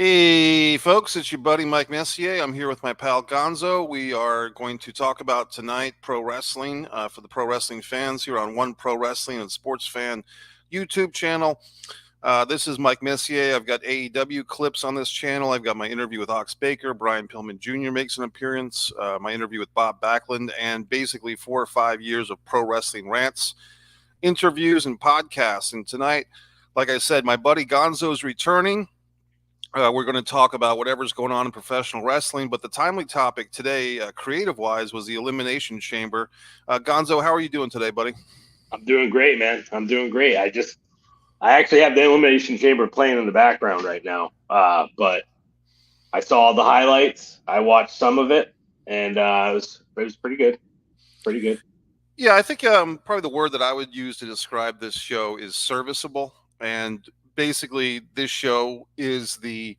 Hey, folks, it's your buddy Mike Messier. I'm here with my pal Gonzo. We are going to talk about tonight pro wrestling for the pro wrestling fans here on One Pro Wrestling and Sports Fan YouTube channel. This is Mike Messier. I've got AEW clips on this channel. I've got my interview with Ox Baker. Brian Pillman Jr. makes an appearance. My interview with Bob Backlund, and basically 4 or 5 years of pro wrestling rants, interviews, and podcasts. And tonight, like I said, my buddy Gonzo is returning. We're going to talk about whatever's going on in professional wrestling, but the timely topic today, creative-wise, was the Elimination Chamber. Gonzo, how are you doing today, buddy? I'm doing great, man. I'm doing great. I actually have the Elimination Chamber playing in the background right now, but I saw the highlights. I watched some of it, and it was pretty good. Pretty good. Yeah, I think probably the word that I would use to describe this show is serviceable, and basically this show is the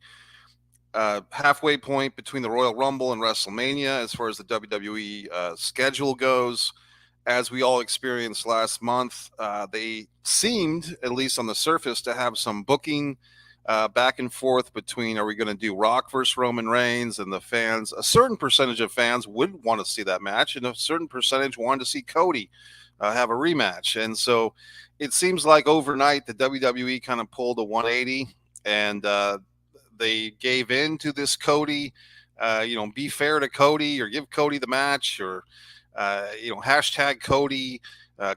halfway point between the Royal Rumble and WrestleMania as far as the WWE schedule goes. As we all experienced last month, they seemed, at least on the surface, to have some booking back and forth between, are we going to do Rock versus Roman Reigns? And the fans, a certain percentage of fans would want to see that match, and a certain percentage wanted to see Cody have a rematch. And so it seems like overnight the WWE kind of pulled a 180, and they gave in to this Cody, be fair to Cody, or give Cody the match, or hashtag Cody,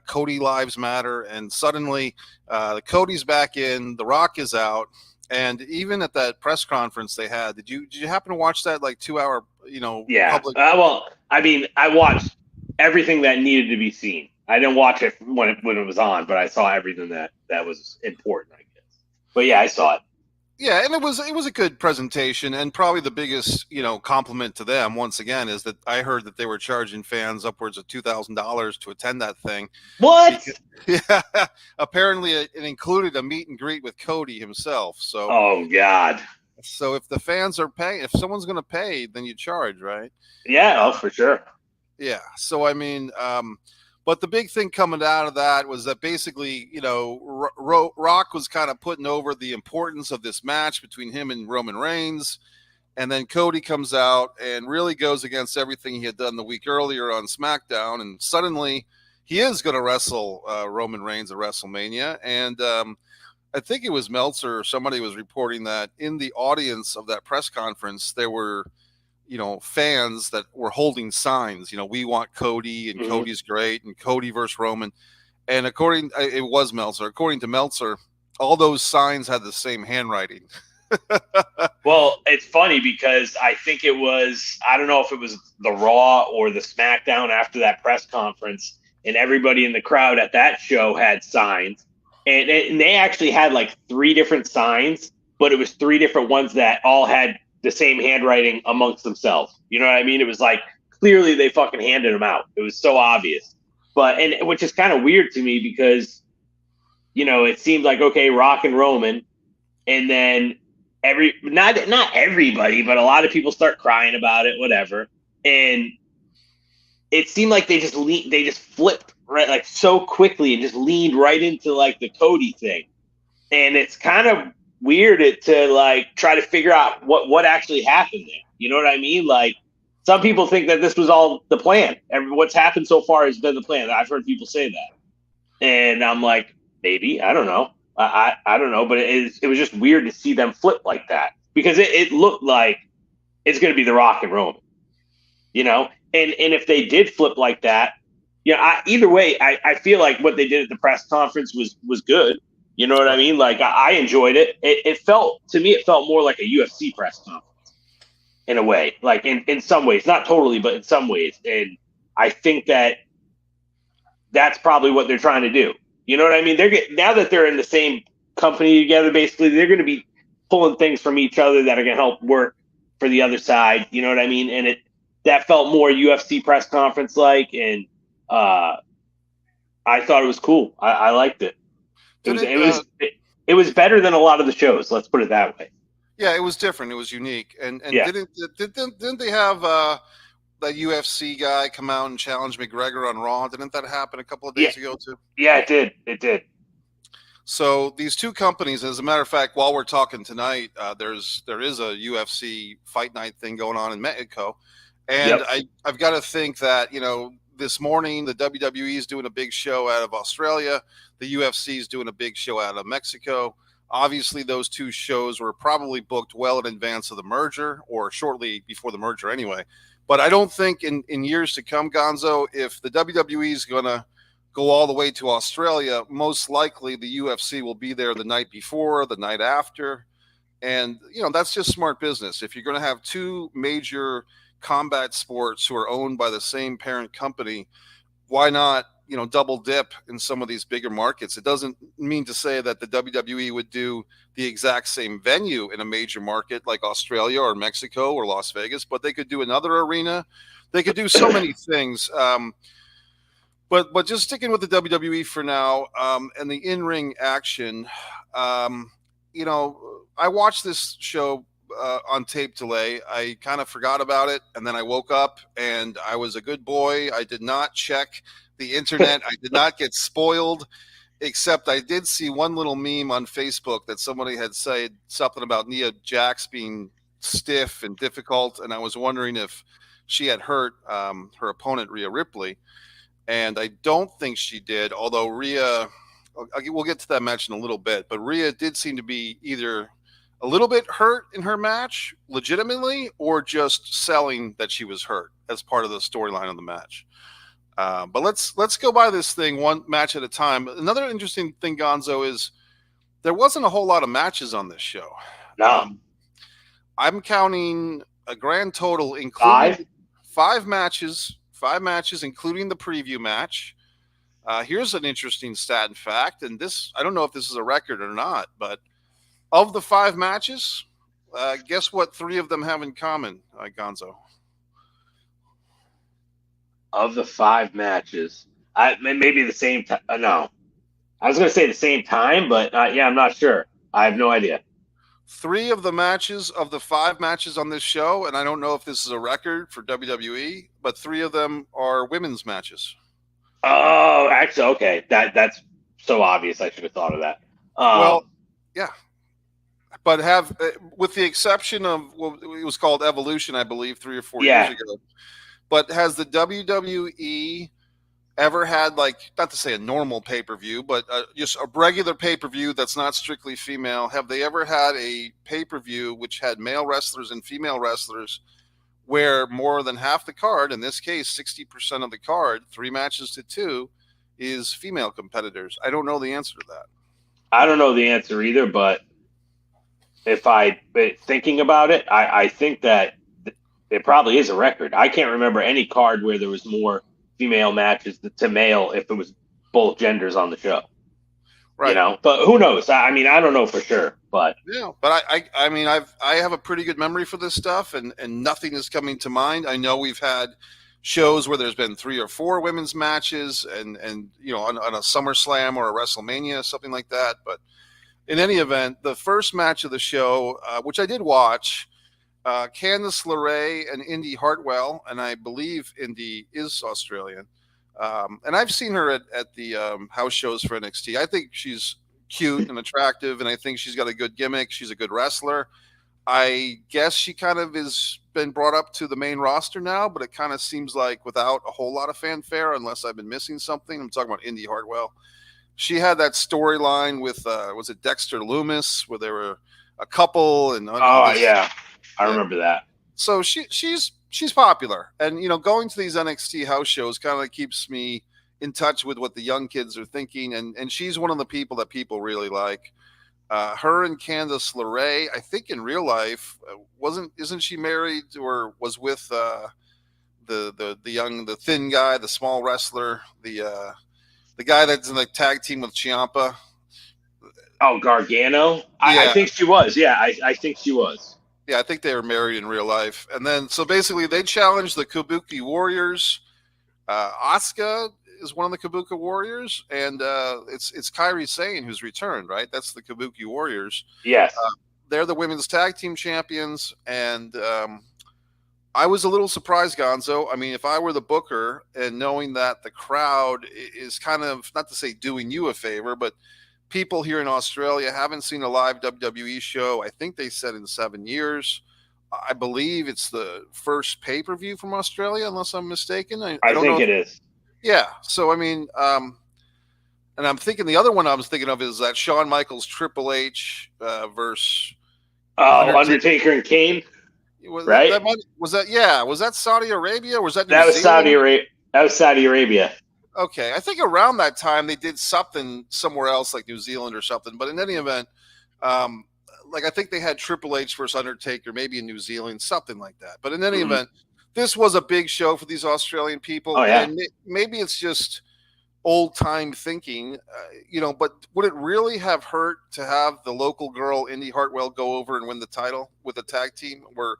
Cody Lives Matter. And suddenly Cody's back in, The Rock is out. And even at that press conference they had, did you happen to watch that 2 hour, Yeah. public? I watched everything that needed to be seen. I didn't watch it when it was on, but I saw everything that was important, I guess. But yeah, I saw it. Yeah, and it was a good presentation, and probably the biggest compliment to them once again is that I heard that they were charging fans upwards of $2,000 to attend that thing. What? Yeah, apparently it included a meet and greet with Cody himself. So, oh God. So if the fans are paying, if someone's going to pay, then you charge, right? Yeah, for sure. Yeah. So I mean, but the big thing coming out of that was that basically, Rock was kind of putting over the importance of this match between him and Roman Reigns. And then Cody comes out and really goes against everything he had done the week earlier on SmackDown. And suddenly he is going to wrestle Roman Reigns at WrestleMania. And I think it was Meltzer or somebody was reporting that in the audience of that press conference, there were fans that were holding signs, we want Cody, and Cody's great, and Cody versus Roman. And it was Meltzer. According to Meltzer, all those signs had the same handwriting. Well, it's funny because I think I don't know if it was the Raw or the SmackDown after that press conference, and everybody in the crowd at that show had signs. And they actually had 3 different signs, but it was 3 different ones that all had the same handwriting amongst themselves. You know what I mean? It was clearly they fucking handed them out. It was so obvious. And which is kind of weird to me because, it seemed like, okay, Rock and Roman, and then not everybody, but a lot of people start crying about it, whatever. And it seemed like they just flipped right, so quickly, and just leaned right into the Cody thing. And it's kind of weird to try to figure out what actually happened there. You know what I mean? Some people think that this was all the plan. What's happened so far has been the plan. I've heard people say that, and I'm like, maybe, I don't know. I don't know, but it was just weird to see them flip like that because it looked like it's going to be The Rock and Roman, and if they did flip like that, either way, I feel like what they did at the press conference was good. You know what I mean? I enjoyed it. It felt more like a UFC press conference in a way, in some ways, not totally, but in some ways. And I think that's probably what they're trying to do. You know what I mean? Now that they're in the same company together, basically, they're going to be pulling things from each other that are going to help work for the other side. You know what I mean? And that felt more UFC press conference and I thought it was cool. I liked it. It was better than a lot of the shows. Let's put it that way. Yeah, it was different. It was unique. And yeah. Didn't they have that UFC guy come out and challenge McGregor on Raw? Didn't that happen a couple of days ago too? Yeah, it did. It did. So these two companies, as a matter of fact, while we're talking tonight, there is a UFC fight night thing going on in Mexico, and Yep. I've got to think that this morning the WWE is doing a big show out of Australia, the UFC is doing a big show out of Mexico. Obviously, those two shows were probably booked well in advance of the merger or shortly before the merger, anyway. But I don't think in years to come, Gonzo, if the WWE is going to go all the way to Australia, most likely the UFC will be there the night before, the night after. And, that's just smart business. If you're going to have two major combat sports who are owned by the same parent company, why not, double dip in some of these bigger markets? It doesn't mean to say that the WWE would do the exact same venue in a major market like Australia or Mexico or Las Vegas, but they could do another arena. They could do so many things. But just sticking with the WWE for now, and the in-ring action, I watched this show on tape delay. I kind of forgot about it, and then I woke up, and I was a good boy. I did not check the internet. I did not get spoiled, except I did see one little meme on Facebook that somebody had said something about Nia Jax being stiff and difficult, and I was wondering if she had hurt her opponent, Rhea Ripley. And I don't think she did, although Rhea, we'll get to that match in a little bit, but Rhea did seem to be either a little bit hurt in her match, legitimately, or just selling that she was hurt as part of the storyline of the match. But let's go by this thing one match at a time. Another interesting thing, Gonzo, is there wasn't a whole lot of matches on this show. No. I'm counting a grand total, including five matches, including the preview match. Here's an interesting stat and fact, and this, I don't know if this is a record or not, but of the five matches, guess what three of them have in common, Gonzo? Of the five matches, maybe the same time. No, I was going to say the same time, but I'm not sure. I have no idea. Three of the matches of the five matches on this show, and I don't know if this is a record for WWE, but three of them are women's matches. Oh, actually, okay. That's so obvious. I should have thought of that. Well, yeah. But with the exception of, it was called Evolution, I believe, 3 or 4 years ago. But has the WWE ever had, like, not to say a normal pay-per-view, but just a regular pay-per-view that's not strictly female? Have they ever had a pay-per-view which had male wrestlers and female wrestlers where more than half the card, in this case 60% of the card, 3 matches to 2, is female competitors? I don't know the answer to that. I don't know the answer either, but thinking about it, I think that it probably is a record. I can't remember any card where there was more female matches to male if it was both genders on the show. Right. But who knows? I mean, I don't know for sure, but yeah. But I mean, I have a pretty good memory for this stuff, and nothing is coming to mind. I know we've had shows where there's been 3 or 4 women's matches, and on a SummerSlam or a WrestleMania, something like that. But in any event, the first match of the show, which I did watch, Candice LeRae and Indy Hartwell, and I believe Indy is Australian. And I've seen her at the house shows for NXT. I think she's cute and attractive, and I think she's got a good gimmick. She's a good wrestler. I guess she kind of has been brought up to the main roster now, but it kind of seems like without a whole lot of fanfare, unless I've been missing something. I'm talking about Indy Hartwell. She had that storyline with, was it Dexter Loomis, where they were a couple? And I remember that. So she's popular, and going to these NXT house shows kind of keeps me in touch with what the young kids are thinking, and she's one of the people that people really like. Her and Candice LeRae, I think in real life, isn't she married or was with the thin guy, the small wrestler, the guy that's in the tag team with Ciampa? Oh, Gargano? I think she was. Yeah, I think she was. Yeah, I think they were married in real life. And then, so basically, they challenged the Kabuki Warriors. Asuka is one of the Kabuki Warriors, and it's Kairi Sane who's returned, right? That's the Kabuki Warriors. Yes. They're the women's tag team champions, and I was a little surprised, Gonzo. I mean, if I were the booker and knowing that the crowd is kind of, not to say doing you a favor, but people here in Australia haven't seen a live WWE show. I think they said in 7 years. I believe it's the first pay per view from Australia, unless I'm mistaken. I I don't know. think it is. Yeah. So I mean, and I'm thinking the other one I was thinking of is that Shawn Michaels Triple H versus Oh, Undertaker. Undertaker and Kane, Was right? was that? Yeah. Was that Saudi Arabia? Or was that New That was Saudi Zealand? Arabia. That was Saudi Arabia. Okay, I think around that time they did something somewhere else, like New Zealand or something. But in any event, um, like I think they had Triple H versus Undertaker, maybe in New Zealand, something like that. But in any Mm-hmm. event, this was a big show for these Australian people, Oh yeah. and maybe it's just old time thinking, But would it really have hurt to have the local girl Indy Hartwell go over and win the title with a tag team? Where,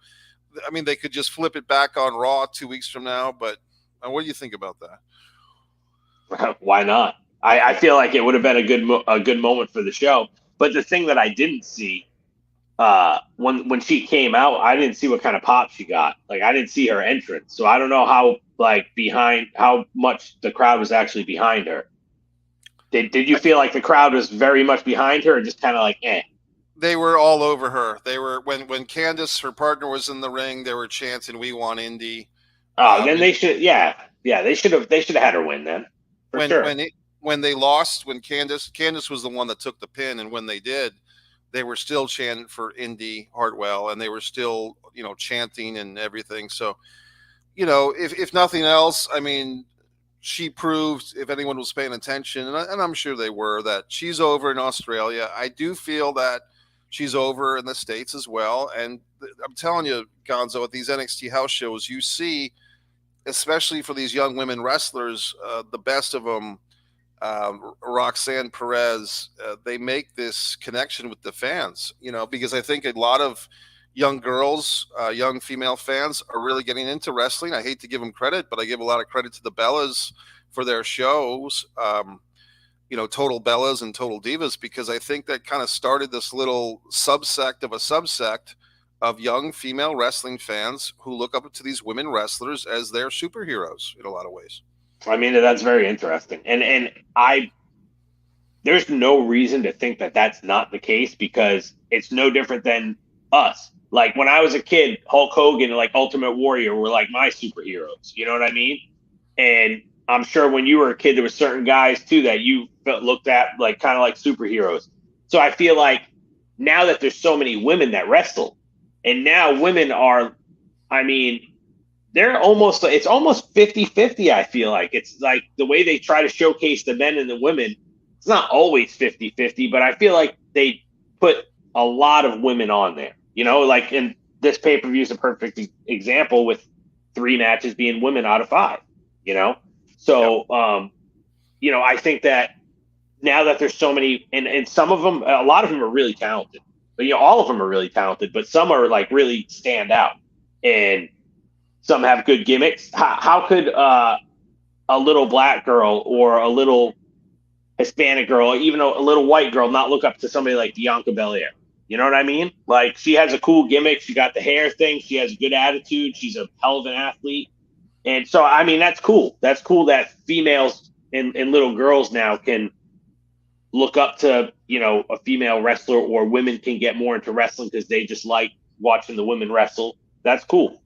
I mean, they could just flip it back on Raw 2 weeks from now. But what do you think about that? Why not? I feel like it would have been a good moment for the show. But the thing that I didn't see when she came out, I didn't see what kind of pop she got. Like I didn't see her entrance, so I don't know how much the crowd was actually behind her. Did you feel like the crowd was very much behind her, or just kind of like eh? They were all over her. They were when Candice, her partner, was in the ring. They were chanting, "We want Indy." Oh, then they should, yeah, they should have had her win then, for when sure. when it, when they lost, when Candice was the one that took the pin, and when they did, they were still chanting for Indy Hartwell, and they were still chanting and everything. So if nothing else, I mean, she proved, if anyone was paying attention, and I'm sure they were, that she's over in Australia. I do feel that she's over in the States as well. And I'm telling you, Gonzo, at these NXT house shows, you see, especially for these young women wrestlers, the best of them, Roxanne Perez, they make this connection with the fans, because I think a lot of young girls, young female fans are really getting into wrestling. I hate to give them credit, but I give a lot of credit to the Bellas for their shows, Total Bellas and Total Divas, because I think that kind of started this little subsect of a subsect of young female wrestling fans who look up to these women wrestlers as their superheroes in a lot of ways. I mean, that's very interesting, and there's no reason to think that that's not the case, because it's no different than us. Like when I was a kid, Hulk Hogan and like Ultimate Warrior were like my superheroes. You know what I mean? And I'm sure when you were a kid, there were certain guys too that you looked at like kind of like superheroes. So I feel like now that there's so many women that wrestle, and now women are, I mean, it's almost 50-50. I feel like it's like the way they try to showcase the men and the women. It's not always 50-50, but I feel like they put a lot of women on there. Like in this pay-per-view is a perfect example, with 3 matches being women out of 5. So I think that now that there's so many, and some of them, a lot of them are really talented, but all of them are really talented, but some are like really stand out, and some have good gimmicks. How could a little black girl or a little Hispanic girl, or even a little white girl, not look up to somebody like Bianca Belair? You know what I mean? Like, she has a cool gimmick. She got the hair thing. She has a good attitude. She's a hell of an athlete. And so, I mean, that's cool. That's cool that females and little girls now can look up to, a female wrestler, or women can get more into wrestling because they just like watching the women wrestle. That's cool.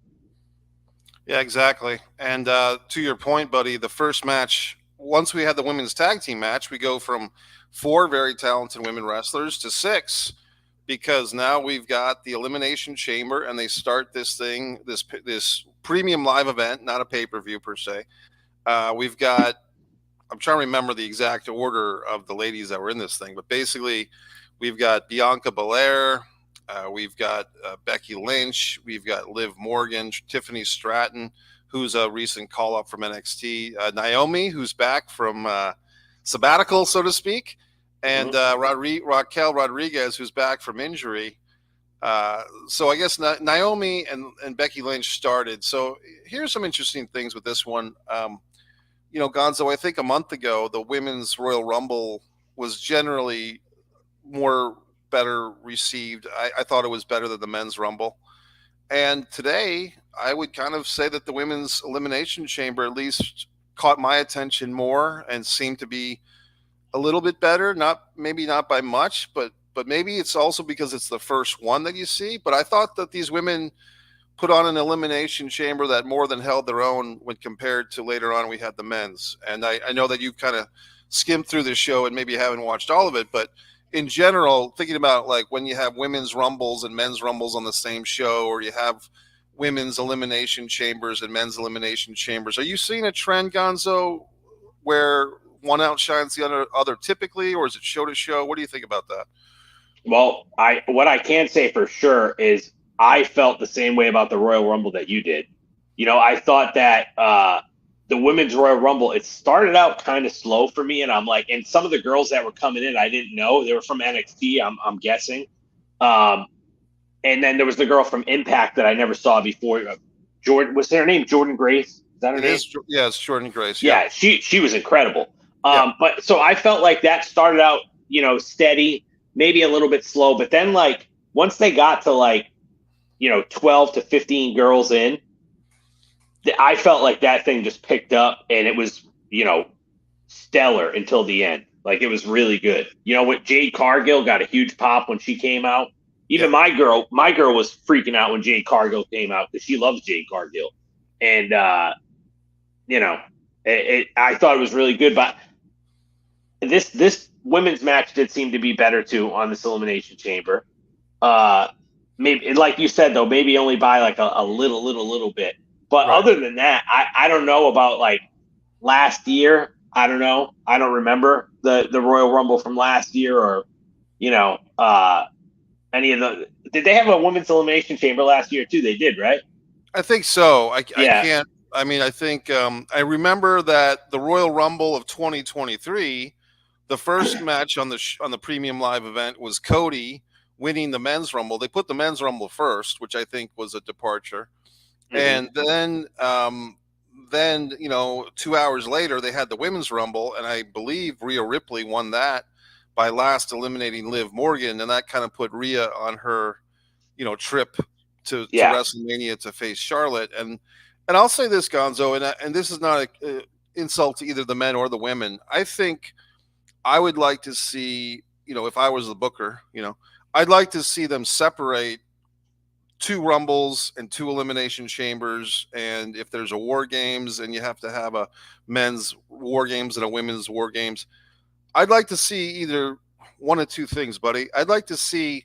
Yeah, exactly. And to your point, buddy, the first match, once we had the women's tag team match, we go from 4 very talented women wrestlers to 6, because now we've got the Elimination Chamber, and they start this thing, this premium live event, not a pay-per-view per se. We've got, I'm trying to remember the exact order of the ladies that were in this thing, but basically we've got Bianca Belair, we've got Becky Lynch, we've got Liv Morgan, Tiffany Stratton, who's a recent call-up from NXT, Naomi, who's back from sabbatical, so to speak, and Raquel Rodriguez, who's back from injury. So I guess Naomi and Becky Lynch started. So here's some interesting things with this one. Gonzo, I think a month ago, the women's Royal Rumble was generally better received. I thought it was better than the men's Rumble. And today, I would kind of say that the women's Elimination Chamber at least caught my attention more and seemed to be a little bit better. Maybe not by much, but maybe it's also because it's the first one that you see. But I thought that these women put on an elimination chamber that more than held their own when compared to later on we had the men's. And I know that you've kind of skimmed through this show and maybe haven't watched all of it, but in general, thinking about like when you have women's rumbles and men's rumbles on the same show, or you have women's elimination chambers and men's elimination chambers, are you seeing a trend, Gonzo, where one outshines the other typically, or is it show to show? What do you think about that? Well, what I can say for sure is I felt the same way about the Royal Rumble that you did. I thought that the women's Royal Rumble, it started out kind of slow for me, and I'm like, and some of the girls that were coming in, I didn't know they were from NXT. I'm guessing, and then there was the girl from Impact that I never saw before. Jordan, was her name Jordan Grace? Is that her name? Yeah, it's Jordan Grace. Yeah, she was incredible. But so I felt like that started out, steady, maybe a little bit slow, but then like once they got to like 12 to 15 girls in, I felt like that thing just picked up, and it was stellar until the end. Like it was really good. What Jade Cargill got a huge pop when she came out. Even my girl was freaking out when Jade Cargill came out because she loves Jade Cargill, and I thought it was really good. But this women's match did seem to be better too on this elimination chamber. Maybe, like you said though, maybe only by like a little bit. But right. Other than that, I don't know about like last year. I don't know. I don't remember the Royal Rumble from last year, or any of the. Did they have a women's elimination chamber last year too? They did, right? I think so. I can't. I mean, I think I remember that the Royal Rumble of 2023, the first match on the premium live event was Cody winning the men's Rumble. They put the men's Rumble first, which I think was a departure, and then 2 hours later they had the women's Rumble, and I believe Rhea Ripley won that by last eliminating Liv Morgan, and that kind of put Rhea on her trip to WrestleMania to face Charlotte. And I'll say this, Gonzo, and this is not an insult to either the men or the women. I think I would like to see, if I was the booker, I'd like to see them separate 2 Rumbles and 2 elimination chambers. And if there's a War Games and you have to have a men's War Games and a women's War Games, I'd like to see either one of 2 things, buddy. I'd like to see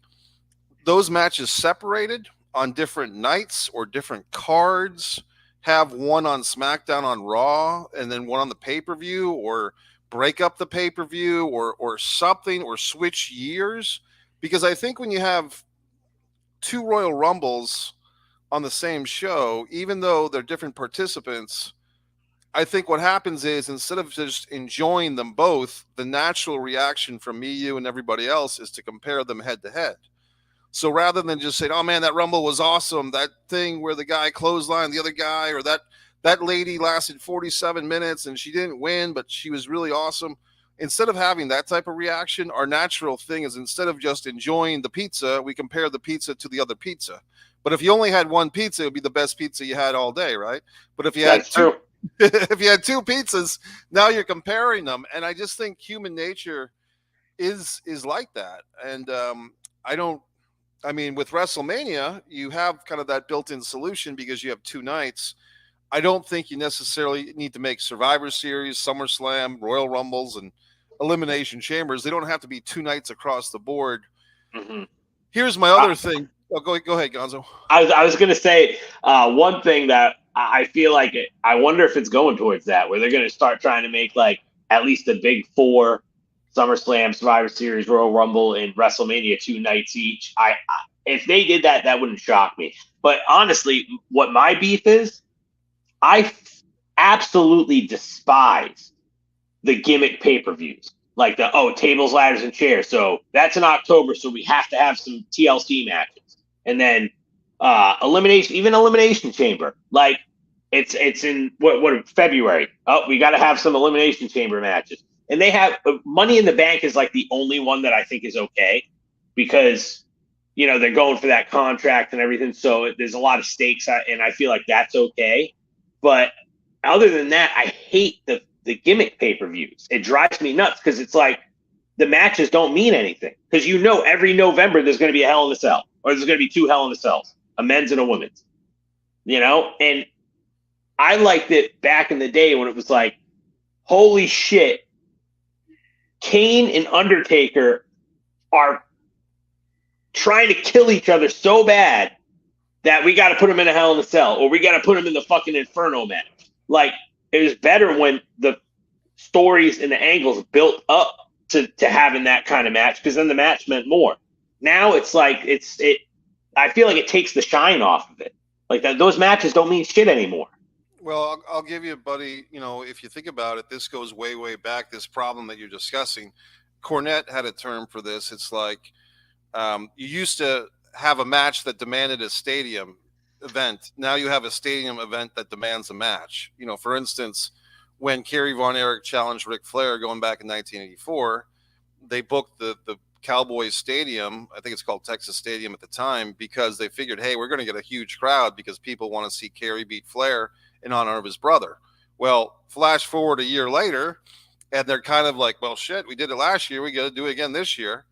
those matches separated on different nights or different cards. Have one on SmackDown on Raw and then one on the pay-per-view, or break up the pay-per-view or something, or switch years. Because I think when you have 2 Royal Rumbles on the same show, even though they're different participants, I think what happens is instead of just enjoying them both, the natural reaction from me, you, and everybody else is to compare them head to head. So rather than just saying, oh man, that Rumble was awesome, that thing where the guy clotheslined the other guy, or that lady lasted 47 minutes and she didn't win, but she was really awesome. Instead of having that type of reaction, our natural thing is, instead of just enjoying the pizza, we compare the pizza to the other pizza. But if you only had one pizza, it would be the best pizza you had all day, right? But if you had if you had 2 pizzas, now you're comparing them. And I just think human nature is like that. And I mean, with WrestleMania, you have kind of that built-in solution because you have 2 nights. I don't think you necessarily need to make Survivor Series, SummerSlam, Royal Rumbles, and Elimination Chambers. They don't have to be 2 nights across the board. Mm-hmm. Here's my other thing. Oh, go ahead, Gonzo. I was going to say one thing that I feel like I wonder if it's going towards that, where they're going to start trying to make like at least the big 4, SummerSlam, Survivor Series, Royal Rumble, and WrestleMania 2 nights each. If they did that, that wouldn't shock me. But honestly, what my beef is, I absolutely despise the gimmick pay-per-views. Like tables, ladders, and chairs. So that's in October, so we have to have some TLC matches. And then Elimination Chamber. Like it's in what February. Oh, we got to have some Elimination Chamber matches. And they have Money in the Bank is like the only one that I think is okay, because they're going for that contract and everything. So there's a lot of stakes, and I feel like that's okay. But other than that, I hate the the gimmick pay-per-views. It drives me nuts because it's like the matches don't mean anything. Because every November there's going to be a Hell in a Cell, or there's going to be 2 Hell in a Cells, a men's and a women's. And I liked it back in the day when it was like, holy shit, Kane and Undertaker are trying to kill each other so bad that we got to put them in a Hell in a Cell, or we got to put them in the fucking Inferno match. Like, it was better when the stories and the angles built up to having that kind of match, because then the match meant more. Now it's like I feel like it takes the shine off of it. Like those matches don't mean shit anymore. Well, I'll give you, buddy, if you think about it, this goes way, way back, this problem that you're discussing. Cornette had a term for this. It's like you used to have a match that demanded a stadium event. Now you have a stadium event that demands a match. For instance, when Kerry Von Erich challenged Ric Flair going back in 1984, they booked the Cowboys Stadium. I think it's called Texas Stadium at the time, because they figured, hey, we're going to get a huge crowd because people want to see Kerry beat Flair in honor of his brother. Well, flash forward a year later, and they're kind of like, well, shit, we did it last year. We got to do it again this year.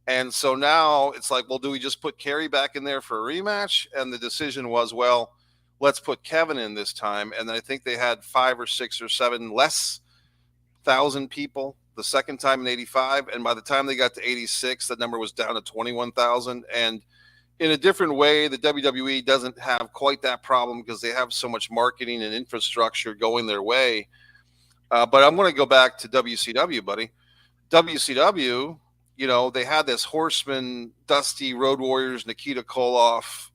And so now it's like, well, do we just put Kerry back in there for a rematch? And the decision was, well, let's put Kevin in this time. And I think they had 5 or 6 or 7 less thousand people the second time in 85. And by the time they got to 86, that number was down to 21,000. And in a different way, the WWE doesn't have quite that problem because they have so much marketing and infrastructure going their way. But I'm going to go back to WCW, buddy. WCW, they had this Horseman, Dusty, Road Warriors, Nikita Koloff,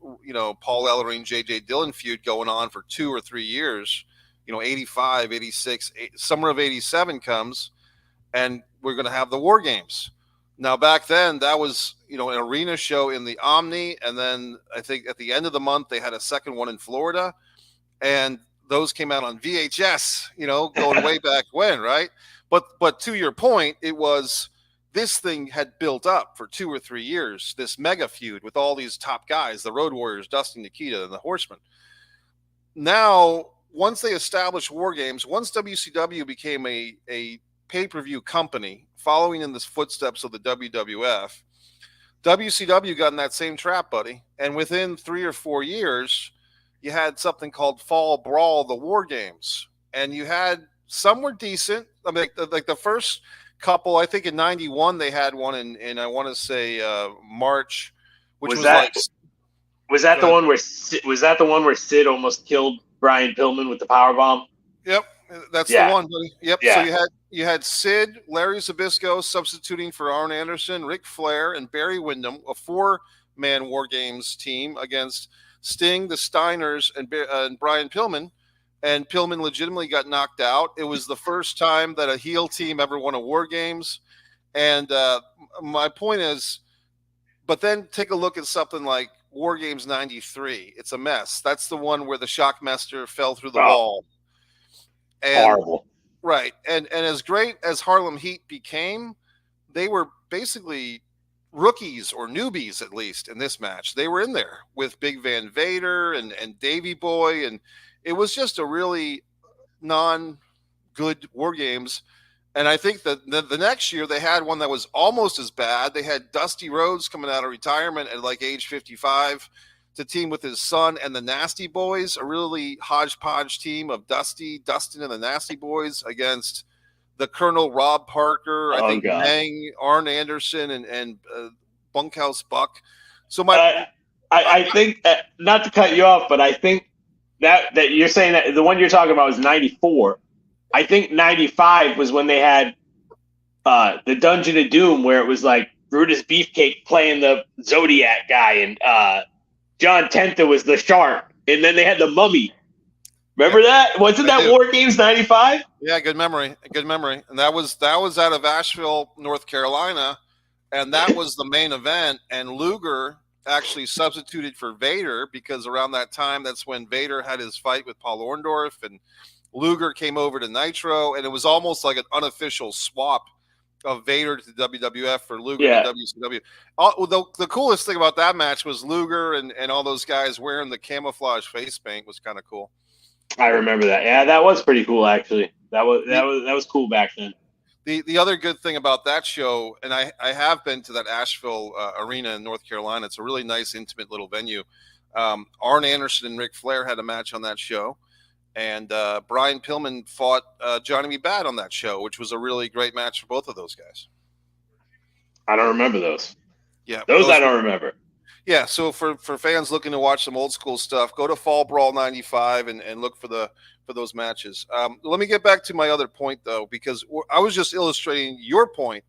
Paul Ellering, J.J. Dillon feud going on for 2 or 3 years. 85, 86, summer of 87 comes, and we're going to have the War Games. Now, back then, that was, an arena show in the Omni, and then I think at the end of the month, they had a second one in Florida, and those came out on VHS, going way back when, right? But to your point, it was this thing had built up for 2 or 3 years, this mega feud with all these top guys, the Road Warriors, Dusty, Nikita, and the Horsemen. Now, once they established War Games, once WCW became a pay-per-view company following in the footsteps of the WWF, WCW got in that same trap, buddy. And within 3 or 4 years, you had something called Fall Brawl, the War Games. And you had, some were decent. I mean, like the first couple, I think in 91, they had one in I want to say March, which was like... Was that the one where Sid almost killed Brian Pillman with the powerbomb? Yep. That's the one, buddy. Yep. Yeah. So you had Sid, Larry Zbyszko substituting for Arn Anderson, Ric Flair, and Barry Windham, a 4-man War Games team against Sting, the Steiners, and Brian Pillman. And Pillman legitimately got knocked out. It was the first time that a heel team ever won a War Games. And my point is, but then take a look at something like War Games 93. It's a mess. That's the one where the Shockmaster fell through the wall. And, horrible. Right. And as great as Harlem Heat became, they were basically rookies or newbies, at least in this match. They were in there with Big Van Vader and Davey Boy. And it was just a really non-good War Games. And I think that the next year they had one that was almost as bad. They had Dusty Rhodes coming out of retirement at like age 55 to team with his son and the Nasty Boys, a really hodgepodge team of Dusty, Dustin, and the Nasty Boys against the Colonel Rob Parker, I think Meng, Arn Anderson, and Bunkhouse Buck. So I think, not to cut you off, but I think that you're saying that the one you're talking about was 94. I think 95 was when they had the Dungeon of Doom, where it was like Brutus Beefcake playing the Zodiac guy, and John Tenta was the Shark, and then they had the Mummy. Remember that? Wasn't that War Games 95? Yeah, good memory. Good memory. And that was out of Asheville, North Carolina, and that was the main event. And Luger actually substituted for Vader because around that time, that's when Vader had his fight with Paul Orndorff, and Luger came over to Nitro, and it was almost like an unofficial swap of Vader to WWF for Luger to WCW. The coolest thing about that match was Luger and all those guys wearing the camouflage face paint was kind of cool. I remember that. Yeah, that was pretty cool, actually. That was cool back then. The other good thing about that show, and I have been to that Asheville arena in North Carolina. It's a really nice, intimate little venue. Arn Anderson and Ric Flair had a match on that show, and Brian Pillman fought Johnny B. Bad on that show, which was a really great match for both of those guys. I don't remember those. Yeah, those I don't remember. Yeah, so for fans looking to watch some old school stuff, go to Fall Brawl '95 and look for those matches. Let me get back to my other point though, because I was just illustrating your point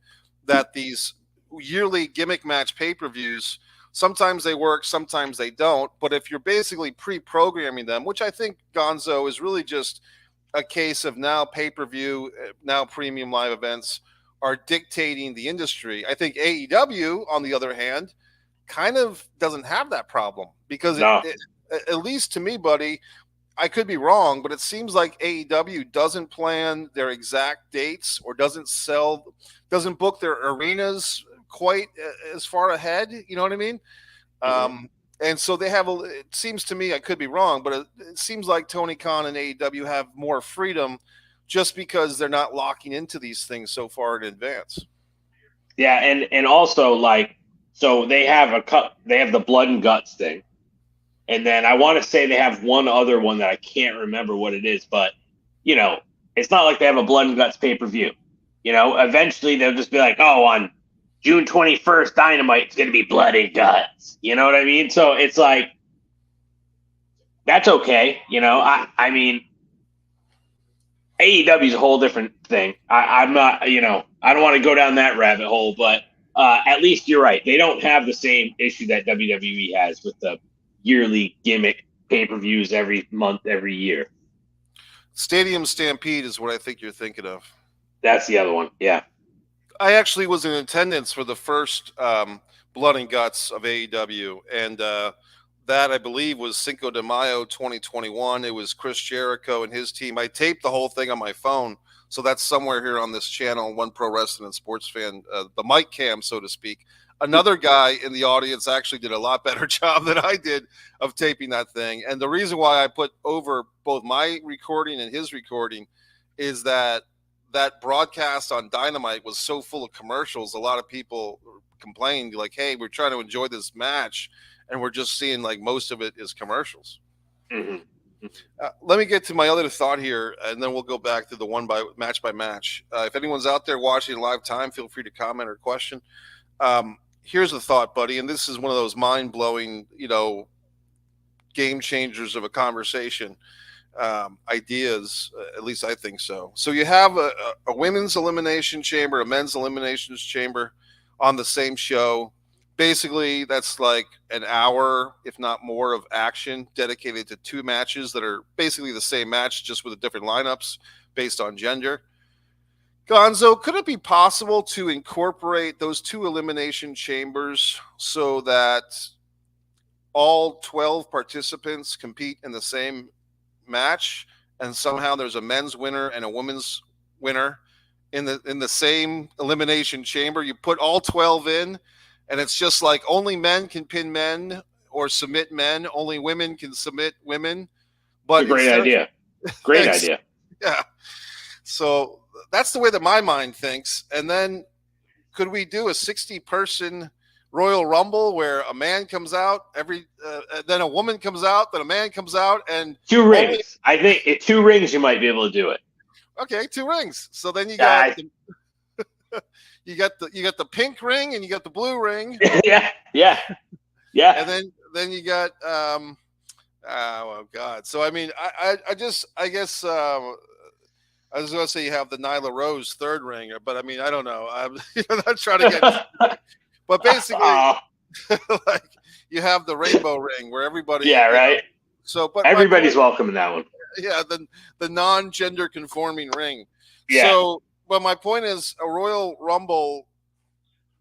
that these yearly gimmick match pay-per-views, sometimes they work, sometimes they don't. But if you're basically pre-programming them, which I think Gonzo is really just a case of now pay-per-view, now premium live events are dictating the industry. I think AEW, on the other hand, kind of doesn't have that problem because at least to me, buddy, I could be wrong, but it seems like AEW doesn't plan their exact dates or doesn't book their arenas quite as far ahead. You know what I mean? Mm-hmm. And so they have it seems to me, I could be wrong, but it seems like Tony Khan and AEW have more freedom just because they're not locking into these things so far in advance. Yeah. And also so they have the blood and guts thing. And then I want to say they have one other one that I can't remember what it is, but it's not like they have a blood and guts pay-per-view. Eventually they'll just be like, oh, on June 21st, Dynamite's going to be blood and guts. You know what I mean? So it's like, that's okay. I mean, AEW is a whole different thing. I'm not, I don't want to go down that rabbit hole, but at least you're right. They don't have the same issue that WWE has with the yearly gimmick pay-per-views every month, every year. Stadium Stampede is what I think you're thinking of. That's the other one. Yeah. I actually was in attendance for the first Blood and Guts of AEW, and that I believe was Cinco de Mayo 2021. It was Chris Jericho and his team. I taped the whole thing on my phone, so that's somewhere here on this channel, One Pro Wrestling and Sports Fan, the mic cam, so to speak. Another guy in the audience actually did a lot better job than I did of taping that thing. And the reason why I put over both my recording and his recording is that broadcast on Dynamite was so full of commercials. A lot of people complained like, hey, we're trying to enjoy this match, and we're just seeing like most of it is commercials. Mm-hmm. Let me get to my other thought here, and then we'll go back to the match by match. If anyone's out there watching in live time, feel free to comment or question. Here's a thought, buddy, and this is one of those mind-blowing, game changers of a conversation. Ideas, at least I think so. So you have a women's elimination chamber, a men's eliminations chamber on the same show. Basically, that's like an hour, if not more, of action dedicated to two matches that are basically the same match, just with different lineups based on gender. Gonzo, could it be possible to incorporate those two elimination chambers so that all 12 participants compete in the same match, and somehow there's a men's winner and a women's winner in the same elimination chamber? You put all 12 in, and it's just like only men can pin men or submit men, only women can submit women. But great idea. Great idea. Yeah. So that's the way that my mind thinks. And then could we do a 60-person Royal Rumble where a man comes out then a woman comes out, then a man comes out, and two rings. I think 2 rings you might be able to do it. Okay, 2 rings. So then you got you got the pink ring and you got the blue ring. Yeah. And then you got oh God. So I mean, I guess I was going to say you have the Nyla Rose 3rd ring, but I mean, I don't know. I'm not trying to get, but basically, like you have the rainbow ring where everybody. Yeah, right. So, but everybody's welcome in that one. Yeah, the non-gender conforming ring. Yeah. So, but my point is a Royal Rumble,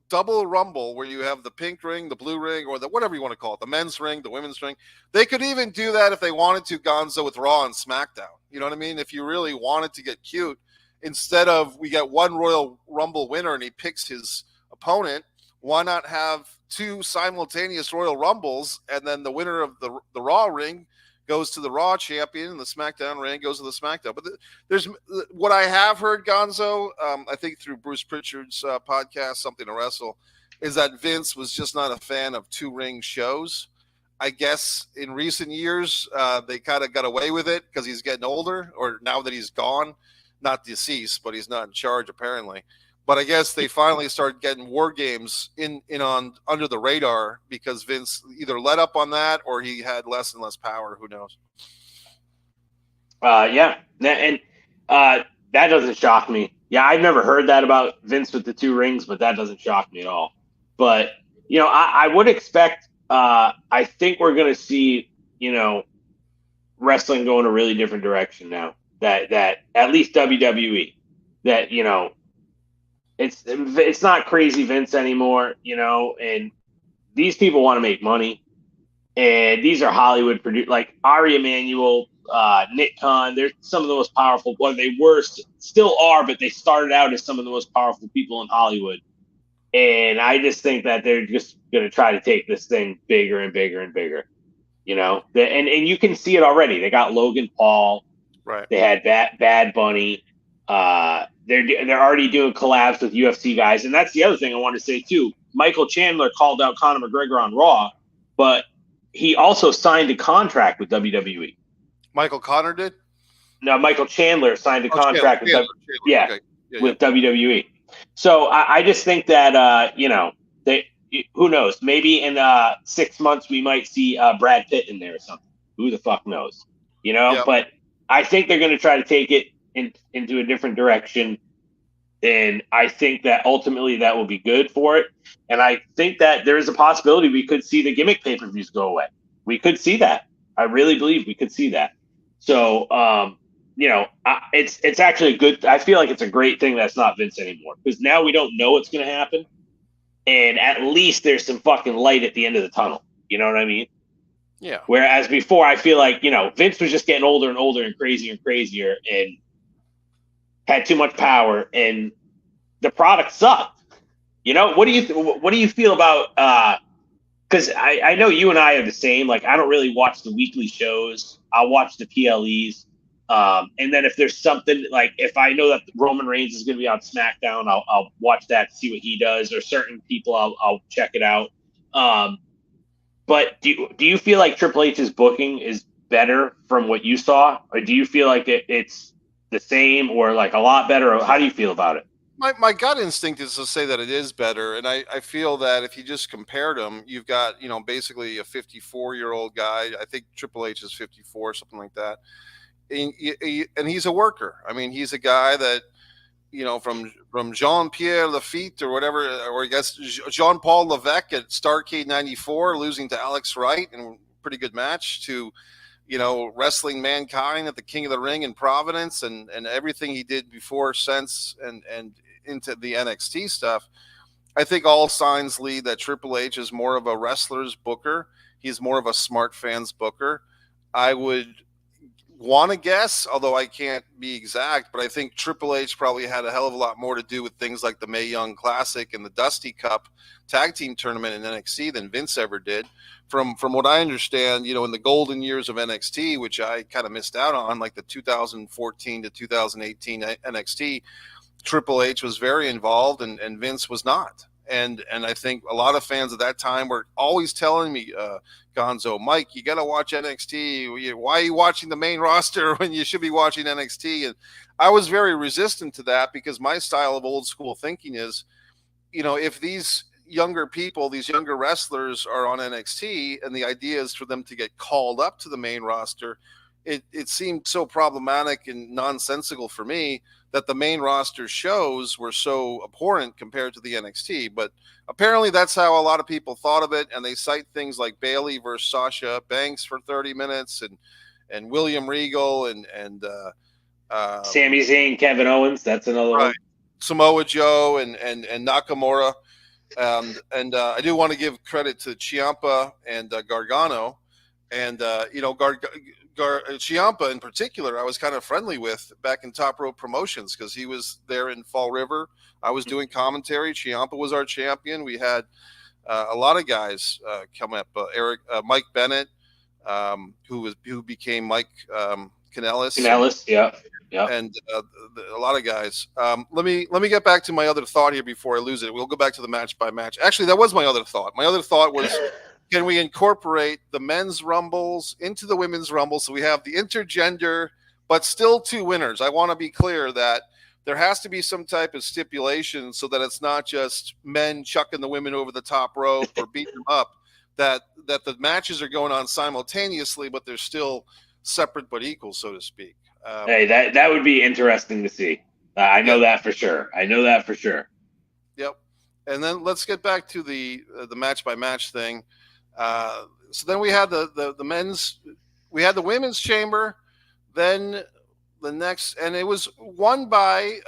double Rumble, where you have the pink ring, the blue ring, or the whatever you want to call it, the men's ring, the women's ring. They could even do that if they wanted to, Gonzo, with Raw and SmackDown. You know what I mean? If you really wanted to get cute, instead of we get one Royal Rumble winner and he picks his opponent, why not have 2 simultaneous Royal Rumbles, and then the winner of the Raw ring goes to the Raw champion, and the SmackDown reign goes to the SmackDown. But there's what I have heard, Gonzo, I think through Bruce Pritchard's podcast, Something to Wrestle, is that Vince was just not a fan of two-ring shows. I guess in recent years, they kind of got away with it because he's getting older, or now that he's gone, not deceased, but he's not in charge apparently. But I guess they finally started getting war games in on under the radar because Vince either let up on that or he had less and less power. Who knows? Yeah, and that doesn't shock me. Yeah, I've never heard that about Vince with the two rings, but that doesn't shock me at all. But I would expect. I think we're going to see wrestling go in a really different direction now. That at least WWE. That it's not crazy Vince anymore, and these people want to make money, and these are Hollywood produced, like Ari Emanuel, Nick Khan. They're some of the most powerful. Well, they were still are, but they started out as some of the most powerful people in Hollywood. And I just think that they're just going to try to take this thing bigger and bigger and bigger. And you can see it already. They got Logan Paul. Right. They had Bad Bunny. They're already doing collabs with UFC guys, and that's the other thing I want to say too. Michael Chandler called out Conor McGregor on Raw, but he also signed a contract with WWE. Michael Connor did? No, Michael Chandler signed a contract with with WWE. So I just think that who knows? Maybe in 6 months we might see Brad Pitt in there or something. Who the fuck knows? Yep. But I think they're going to try to take it into a different direction. And I think that ultimately that will be good for it. And I think that there is a possibility we could see the gimmick pay-per-views go away. We could see that. I really believe we could see that. So, it's actually a good. I feel like it's a great thing that's not Vince anymore, because now we don't know what's going to happen, and at least there's some fucking light at the end of the tunnel. You know what I mean? Yeah. Whereas before, I feel like Vince was just getting older and older and crazier and crazier, and had too much power, and the product sucked. What do you feel about? Because I know you and I are the same. Like, I don't really watch the weekly shows. I'll watch the PLEs. And then if there's something, like if I know that Roman Reigns is going to be on SmackDown, I'll watch that to see what he does, or certain people I'll check it out. But do you feel like Triple H's booking is better from what you saw, or do you feel like it's the same or like a lot better? Or how do you feel about it? My gut instinct is to say that it is better, and I feel that if you just compared them, you've got basically a 54-year-old guy. I think Triple H is 54, something like that, and he's a worker. I mean, he's a guy that from Jean-Pierre Lafitte or whatever, or I guess Jean-Paul Levesque at Starrcade '94, losing to Alex Wright in a pretty good match, to wrestling Mankind at the King of the Ring in Providence, and everything he did before, since, and into the NXT stuff. I think all signs lead that Triple H is more of a wrestler's booker. He's more of a smart fans booker. I would want to guess, although I can't be exact, but I think Triple H probably had a hell of a lot more to do with things like the Mae Young Classic and the Dusty Cup tag team tournament in NXT than Vince ever did. From what I understand, in the golden years of NXT, which I kind of missed out on, like the 2014 to 2018 NXT, Triple H was very involved, and Vince was not. And I think a lot of fans at that time were always telling me, Gonzo, Mike, you got to watch NXT. Why are you watching the main roster when you should be watching NXT? And I was very resistant to that, because my style of old school thinking is, if these younger people, these younger wrestlers are on NXT, and the idea is for them to get called up to the main roster, it seemed so problematic and nonsensical for me that the main roster shows were so abhorrent compared to the NXT. But apparently that's how a lot of people thought of it, and they cite things like Bayley versus Sasha Banks for 30 minutes, and William Regal, and Sami Zayn, Kevin Owens, that's another one. Samoa Joe, and Nakamura. And I do want to give credit to Ciampa and Gargano, and Ciampa in particular, I was kind of friendly with back in Top Rope Promotions, because he was there in Fall River. I was doing commentary. Ciampa was our champion. We had a lot of guys come up. Mike Bennett, who became Mike Kanellis. Kanellis, yeah. And a lot of guys. Let me get back to my other thought here before I lose it. We'll go back to the match by match. Actually, that was my other thought. My other thought was, can we incorporate the men's rumbles into the women's rumble so we have the intergender, but still two winners? I want to be clear that there has to be some type of stipulation so that it's not just men chucking the women over the top rope or beating them up. That the matches are going on simultaneously, but they're still separate but equal, so to speak. Hey, that would be interesting to see. I know that for sure. Yep. And then let's get back to the match by match thing. So then we had the men's, we had the women's chamber, then the next, and it was won by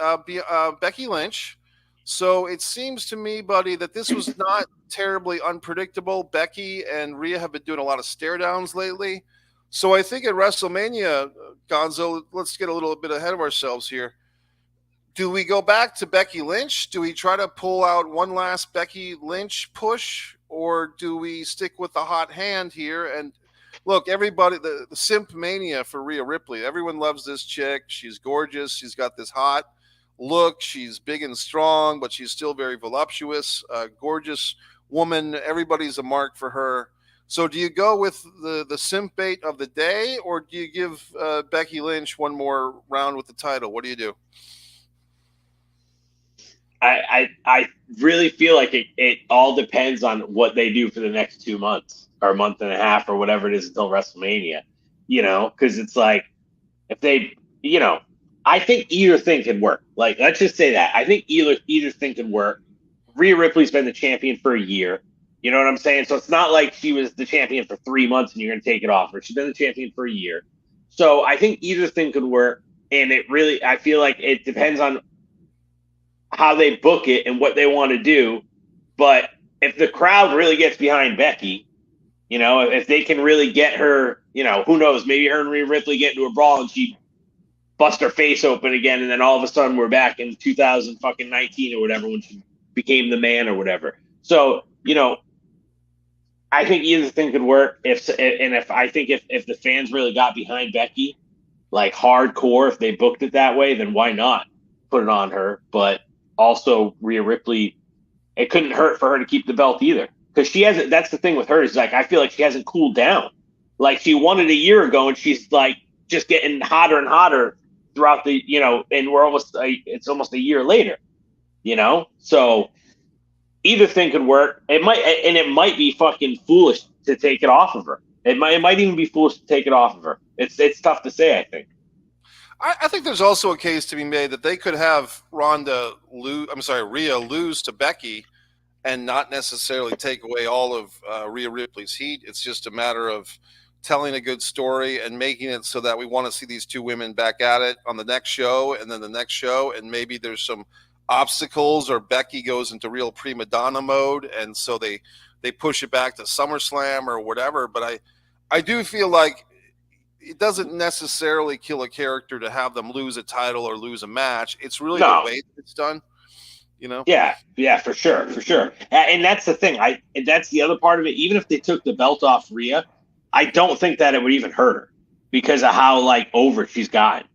Becky Lynch. So it seems to me, buddy, that this was not terribly unpredictable. Becky and Rhea have been doing a lot of stare downs lately. So I think at WrestleMania, Gonzo, let's get a little bit ahead of ourselves here. Do we go back to Becky Lynch? Do we try to pull out one last Becky Lynch push? Or do we stick with the hot hand here? And look, everybody, the simp mania for Rhea Ripley. Everyone loves this chick. She's gorgeous. She's got this hot look. She's big and strong, but she's still very voluptuous. Gorgeous woman. Everybody's a mark for her. So do you go with the simp bait of the day, or do you give Becky Lynch one more round with the title? What do you do? I really feel like it all depends on what they do for the next 2 months or a month and a half or whatever it is until WrestleMania, because it's like if they, I think either thing can work. Like, let's just say that. I think either thing can work. Rhea Ripley's been the champion for a year. You know what I'm saying? So it's not like she was the champion for 3 months and you're going to take it off her. She's been the champion for a year. So I think either thing could work. And I feel like it depends on how they book it and what they want to do. But if the crowd really gets behind Becky, if they can really get her, who knows, maybe her and Rhea Ripley get into a brawl and she bust her face open again. And then all of a sudden we're back in 2019 or whatever when she became the man or whatever. So, I think either thing could work. If the fans really got behind Becky, like hardcore, if they booked it that way, then why not put it on her? But also Rhea Ripley, it couldn't hurt for her to keep the belt either, because she hasn't. That's the thing with her, is like I feel like she hasn't cooled down. Like she won it a year ago, and she's like just getting hotter and hotter throughout the and it's almost a year later, so. Either thing could work. It might be fucking foolish to take it off of her. It might even be foolish to take it off of her. It's tough to say, I think. I think there's also a case to be made that they could have Rhea lose to Becky and not necessarily take away all of Rhea Ripley's heat. It's just a matter of telling a good story and making it so that we want to see these two women back at it on the next show and then the next show, and maybe there's some obstacles or Becky goes into real prima donna mode, and so they push it back to SummerSlam or whatever. But I do feel like it doesn't necessarily kill a character to have them lose a title or lose a match. It's really the way that it's done, Yeah, for sure. And that's the thing. That's the other part of it. Even if they took the belt off Rhea, I don't think that it would even hurt her because of how over she's gotten.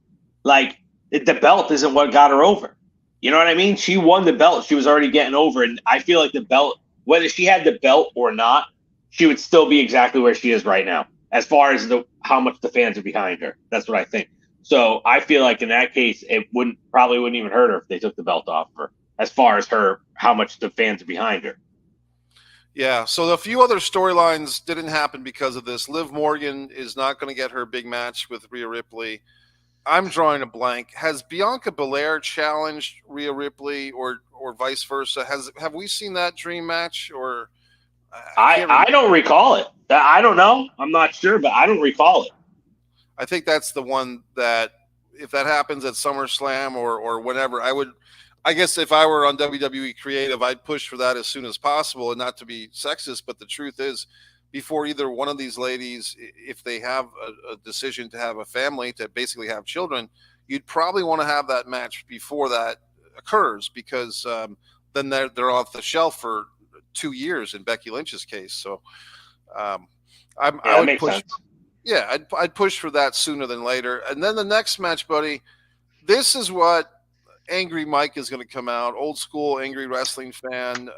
Like the belt isn't what got her over. You know what I mean? She won the belt. She was already getting over. And I feel like the belt, whether she had the belt or not, she would still be exactly where she is right now, as far as how much the fans are behind her. That's what I think. So I feel like in that case, it probably wouldn't even hurt her if they took the belt off her, as far as how much the fans are behind her. Yeah. So a few other storylines didn't happen because of this. Liv Morgan is not going to get her big match with Rhea Ripley. I'm drawing a blank. Has Bianca Belair challenged Rhea Ripley or vice versa? Have we seen that dream match? Or I don't recall it. I don't know. I'm not sure, but I don't recall it. I think that's the one that if that happens at SummerSlam or whenever, I guess if I were on WWE Creative, I'd push for that as soon as possible, and not to be sexist, but the truth is, before either one of these ladies, if they have a decision to have a family, to basically have children, you'd probably want to have that match before that occurs, because then they're off the shelf for 2 years in Becky Lynch's case. So I would push. Sense. Yeah, I'd push for that sooner than later. And then the next match, buddy, this is what Angry Mike is going to come out, old school angry wrestling fan.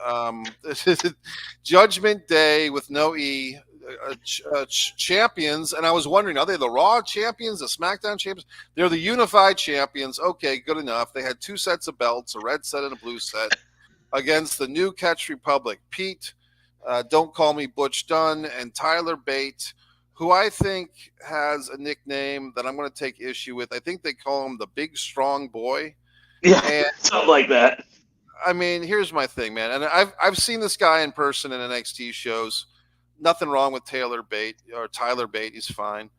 Judgment Day with no E, champions. And I was wondering, are they the Raw champions, the SmackDown champions? They're the unified champions. Okay, good enough. They had two sets of belts, a red set and a blue set, against the New Catch Republic. Pete, Don't Call Me Butch Dunn, and Tyler Bate, who I think has a nickname that I'm going to take issue with. I think they call him the Big Strong Boy. Yeah, And something like that. I mean, here's my thing, man. And I've seen this guy in person in NXT shows. Nothing wrong with Tyler Bate. He's fine.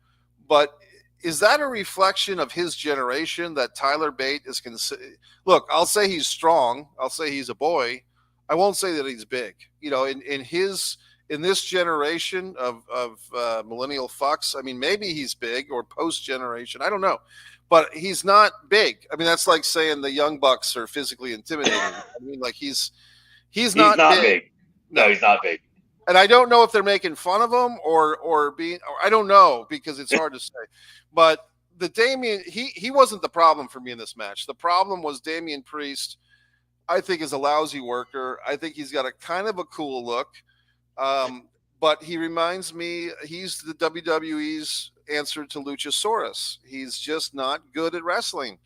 But is that a reflection of his generation that Tyler Bate is look, I'll say he's strong. I'll say he's a boy. I won't say that he's big. You know, in this generation of millennial fucks, I mean, maybe he's big, or post generation. I don't know. But he's not big. I mean, that's like saying the Young Bucks are physically intimidating. I mean, like he's not big. No, he's not big. And I don't know if they're making fun of him or I don't know, because it's hard to say. But the Damian, he wasn't the problem for me in this match. The problem was Damian Priest, I think, is a lousy worker. I think he's got a kind of a cool look. But he reminds me, he's the WWE's answer to Luchasaurus. He's just not good at wrestling.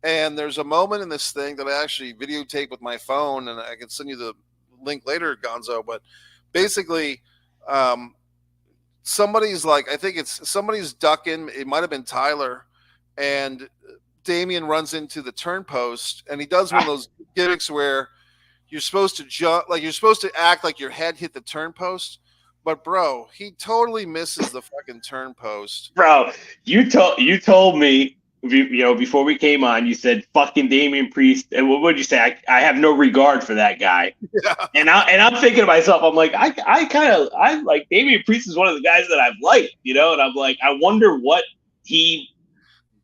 And there's a moment in this thing that I actually videotaped with my phone, and I can send you the link later, Gonzo. But basically, somebody's ducking. It might have been Tyler, and Damian runs into the turn post, and he does one of those gimmicks where you're supposed to jump, like you're supposed to act like your head hit the turn post. But bro, he totally misses the fucking turn post. Bro, you told me, before we came on, you said fucking Damian Priest, and what would you say? I have no regard for that guy. Yeah. And I'm thinking to myself, I'm like, I like Damian Priest is one of the guys that I've liked, and I'm like, I wonder what he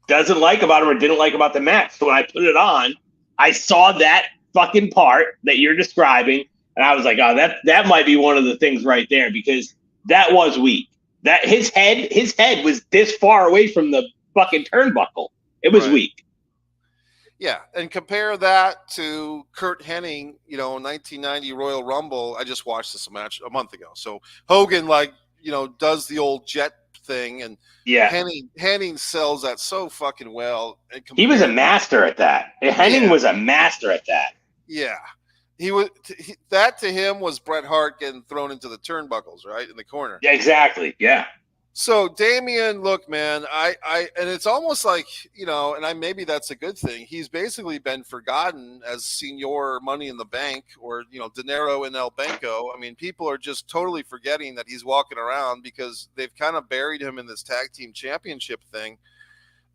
doesn't like about him or didn't like about the match. So when I put it on, I saw that fucking part that you're describing. And I was like, oh, that might be one of the things right there, because that was weak. That his head was this far away from the fucking turnbuckle. It was weak. Yeah, and compare that to Kurt Hennig, 1990 Royal Rumble. I just watched this match a month ago. So Hogan, does the old jet thing, and Hennig sells that so fucking well. He was a master at that. Hennig was a master at that. Yeah. That to him was Bret Hart getting thrown into the turnbuckles, right, in the corner. Yeah, exactly. Yeah. So Damian, look, man, and it's almost like, maybe that's a good thing. He's basically been forgotten as Senor Money in the Bank, or Dinero in El Banco. I mean, people are just totally forgetting that he's walking around, because they've kind of buried him in this tag team championship thing.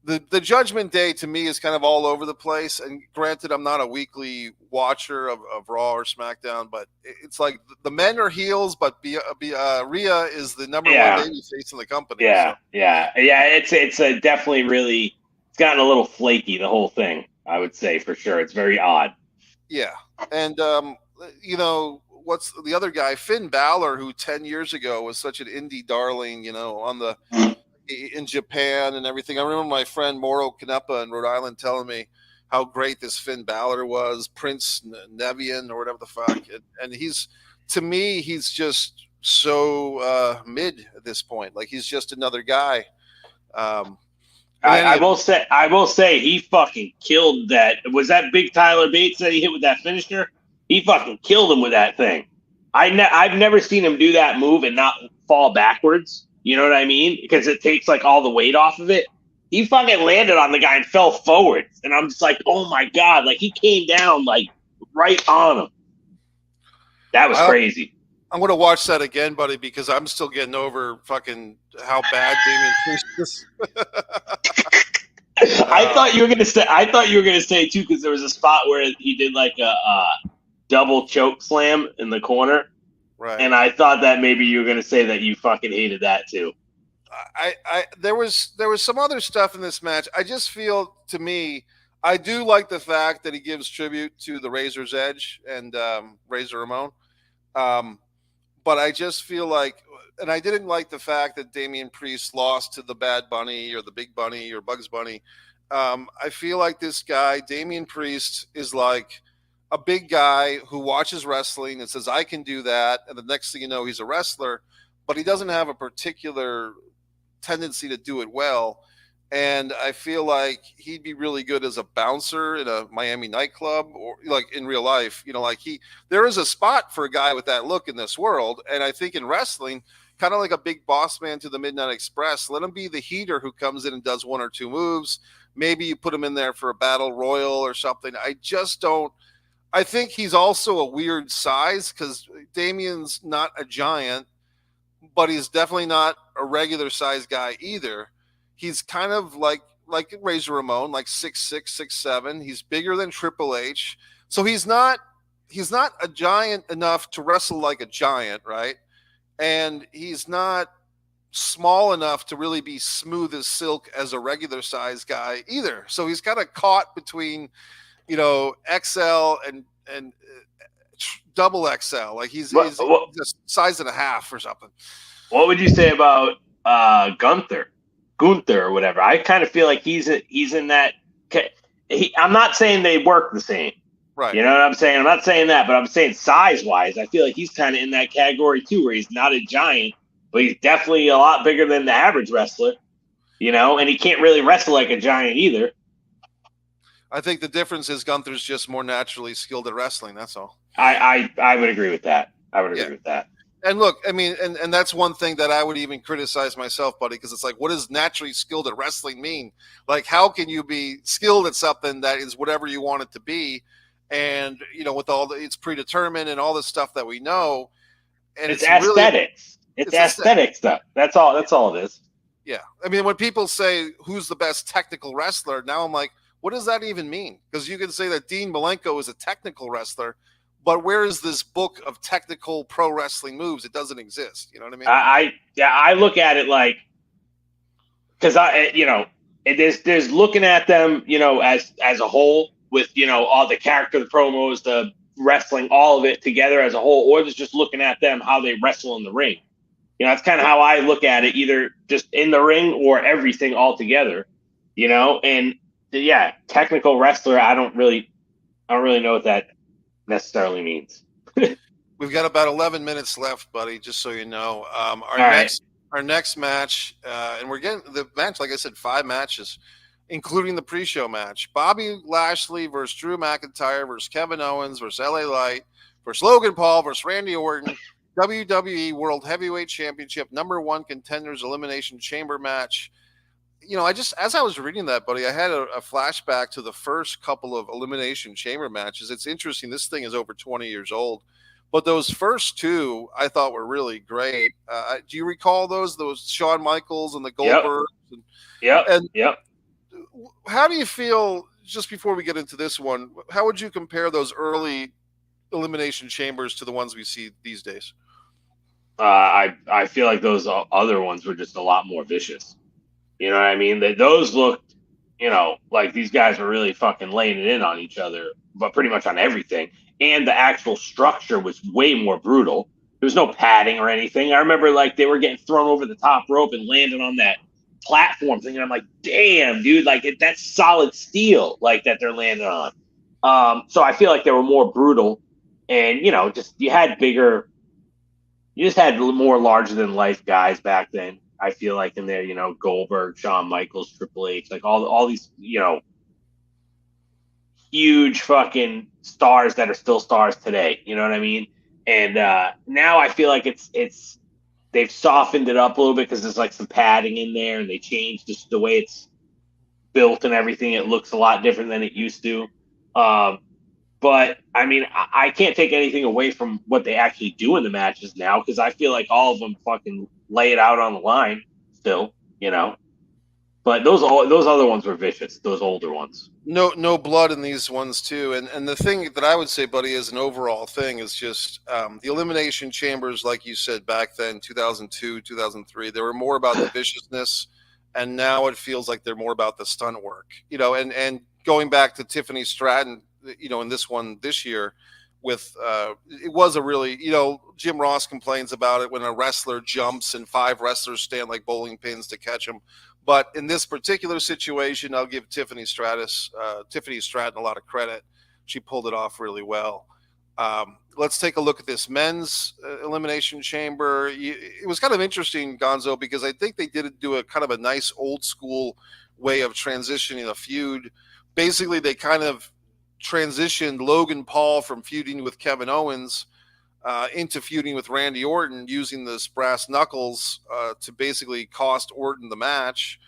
The Judgment Day to me is kind of all over the place. And granted, I'm not a weekly watcher of Raw or SmackDown, but it's like the men are heels, but Rhea is the number one baby face in the company. Yeah, so. yeah. It's a definitely really, it's gotten a little flaky, the whole thing, I would say, for sure. It's very odd. Yeah. And, what's the other guy, Finn Balor, who 10 years ago was such an indie darling, in Japan and everything. I remember my friend Moro Canepa in Rhode Island telling me how great this Finn Balor was, Prince Nevian or whatever the fuck. And he's just so mid at this point. Like, he's just another guy. I will say he fucking killed that. Was that big Tyler Bates that he hit with that finisher? He fucking killed him with that thing. I've never seen him do that move and not fall backwards. You know what I mean? Because it takes like all the weight off of it. He fucking landed on the guy and fell forward. And I'm just like, oh my God. Like, he came down like right on him. That was crazy. I'm going to watch that again, buddy, because I'm still getting over fucking how bad Damian Priest is. I thought you were going to say too, because there was a spot where he did like a double choke slam in the corner. Right. And I thought that maybe you were going to say that you fucking hated that too. There was some other stuff in this match. I just feel, to me, I do like the fact that he gives tribute to the Razor's Edge and Razor Ramon. but I just feel like, and I didn't like the fact that Damian Priest lost to the Bad Bunny or the Big Bunny or Bugs Bunny. I feel like this guy, Damian Priest, is like a big guy who watches wrestling and says, I can do that. And the next thing you know, he's a wrestler, but he doesn't have a particular tendency to do it well. And I feel like he'd be really good as a bouncer in a Miami nightclub or like in real life. There is a spot for a guy with that look in this world. And I think in wrestling, kind of like a big boss man to the Midnight Express, let him be the heater who comes in and does one or two moves. Maybe you put him in there for a battle royal or something. I just don't. I think he's also a weird size because Damian's not a giant, but he's definitely not a regular size guy either. He's kind of like Razor Ramon, like 6'6", 6'7". He's bigger than Triple H. So he's not a giant enough to wrestle like a giant, right? And he's not small enough to really be smooth as silk as a regular size guy either. So he's kind of caught between, XL and double XL. Like he's just size and a half or something. What would you say about Gunther or whatever? I kind of feel like he's in that. I'm not saying they work the same. Right. You know what I'm saying? I'm not saying that, but I'm saying size-wise, I feel like he's kind of in that category too, where he's not a giant, but he's definitely a lot bigger than the average wrestler, and he can't really wrestle like a giant either. I think the difference is Gunther's just more naturally skilled at wrestling. That's all. I would agree with that. Agree with that. And look, I mean, and that's one thing that I would even criticize myself, buddy, because it's like, what does naturally skilled at wrestling mean? Like, how can you be skilled at something that is whatever you want it to be? And, with it's predetermined and all this stuff that we know. And it's aesthetics. Really, it's aesthetic stuff. That's all it is. Yeah. I mean, when people say who's the best technical wrestler, now I'm like, what does that even mean? Because you can say that Dean Malenko is a technical wrestler, but where is this book of technical pro wrestling moves? It doesn't exist. You know what I mean? I look at it like, because there's looking at them, as a whole with, all the character, the promos, the wrestling, all of it together as a whole, or there's just looking at them, how they wrestle in the ring. That's kind of how I look at it, either just in the ring or everything all together, and yeah, technical wrestler. I don't really know what that necessarily means. We've got about 11 minutes left, buddy, just so you know. Our next match, and we're getting the match, like I said, 5 matches, including the pre-show match. Bobby Lashley versus Drew McIntyre versus Kevin Owens versus LA Light versus Logan Paul versus Randy Orton. WWE World Heavyweight Championship #1 Contenders Elimination Chamber match. As I was reading that, buddy, I had a flashback to the first couple of Elimination Chamber matches. It's interesting. This thing is over 20 years old. But those first 2 I thought were really great. Do you recall those Shawn Michaels and the Goldbergs? Yep. How do you feel, just before we get into this one, how would you compare those early Elimination Chambers to the ones we see these days? I feel like those other ones were just a lot more vicious. You know what I mean? Those looked, like these guys were really fucking laying it in on each other, but pretty much on everything. And the actual structure was way more brutal. There was no padding or anything. I remember like they were getting thrown over the top rope and landing on that platform thing. And I'm like, damn, dude, like that's solid steel like that they're landing on. So I feel like they were more brutal, and you just had more larger than life guys back then. I feel like in there, Goldberg, Shawn Michaels, Triple H, like all these, huge fucking stars that are still stars today. You know what I mean? And now I feel like they've softened it up a little bit because there's like some padding in there, and they changed just the way it's built and everything. It looks a lot different than it used to. But I mean, I can't take anything away from what they actually do in the matches now, because I feel like all of them fucking lay it out on the line still, But those other ones were vicious, those older ones. No blood in these ones too. And the thing that I would say, buddy, is an overall thing is just the Elimination Chambers, like you said, back then, 2002, 2003, they were more about the viciousness, and now it feels like they're more about the stunt work, and going back to Tiffany Stratton, in this one this year, with it was a really, Jim Ross complains about it when a wrestler jumps and 5 wrestlers stand like bowling pins to catch him. But in this particular situation, I'll give Tiffany Stratton a lot of credit. She pulled it off really well. Let's take a look at this men's elimination chamber. It was kind of interesting, Gonzo, because I think they did do a kind of a nice old school way of transitioning a feud. Basically, they kind of transitioned Logan Paul from feuding with Kevin Owens into feuding with Randy Orton, using this brass knuckles to basically cost Orton the match.